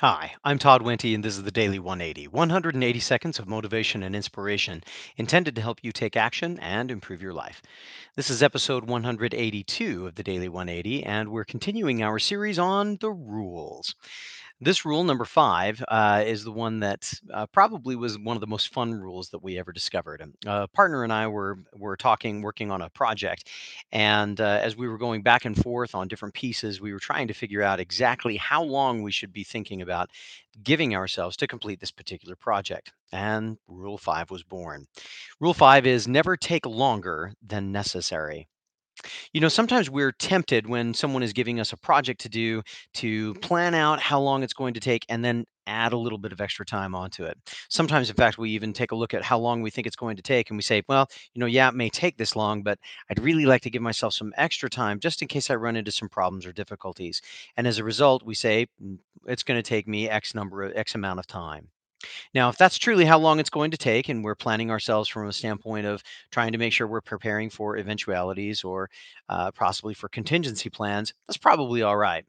Hi, I'm Todd Winty, and this is the Daily 180. 180 seconds of motivation and inspiration intended to help you take action and improve your life. This is episode 182 of the Daily 180, and we're continuing our series on the rules. This rule, number five, is the one that probably was one of the most fun rules that we ever discovered. A partner and I were talking, working on a project, and as we were going back and forth on different pieces, we were trying to figure out exactly how long we should be thinking about giving ourselves to complete this particular project. And Rule 5 was born. Rule 5 is never take longer than necessary. Sometimes we're tempted when someone is giving us a project to do to plan out how long it's going to take and then add a little bit of extra time onto it. Sometimes, in fact, we even take a look at how long we think it's going to take and we say, well, yeah, it may take this long, but I'd really like to give myself some extra time just in case I run into some problems or difficulties. And as a result, we say, It's going to take me X amount of time." Now, if that's truly how long it's going to take, and we're planning ourselves from a standpoint of trying to make sure we're preparing for eventualities or possibly for contingency plans, that's probably all right.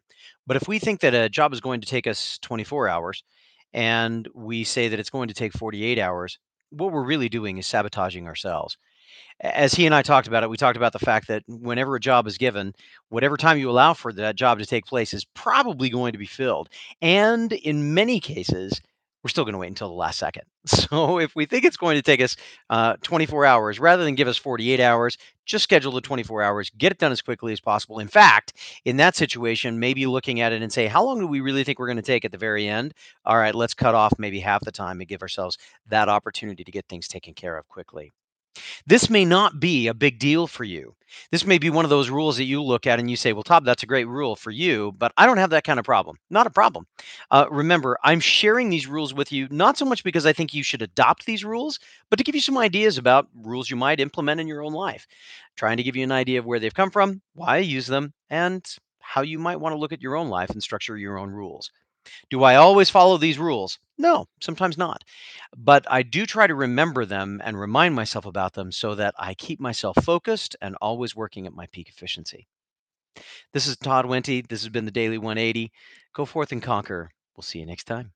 But if we think that a job is going to take us 24 hours and we say that it's going to take 48 hours, what we're really doing is sabotaging ourselves. As he and I talked about it, we talked about the fact that whenever a job is given, whatever time you allow for that job to take place is probably going to be filled. And in many cases, we're still going to wait until the last second. So if we think it's going to take us 24 hours, rather than give us 48 hours, just schedule the 24 hours, get it done as quickly as possible. In fact, in that situation, maybe looking at it and say, how long do we really think we're going to take at the very end? All right, let's cut off maybe half the time and give ourselves that opportunity to get things taken care of quickly. This may not be a big deal for you. This may be one of those rules that you look at and you say, well, Todd, that's a great rule for you, but I don't have that kind of problem. Not a problem. Remember, I'm sharing these rules with you, not so much because I think you should adopt these rules, but to give you some ideas about rules you might implement in your own life. Trying to give you an idea of where they've come from, why I use them, and how you might want to look at your own life and structure your own rules. Do I always follow these rules? No, sometimes not. But I do try to remember them and remind myself about them so that I keep myself focused and always working at my peak efficiency. This is Todd Wenty. This has been the Daily 180. Go forth and conquer. We'll see you next time.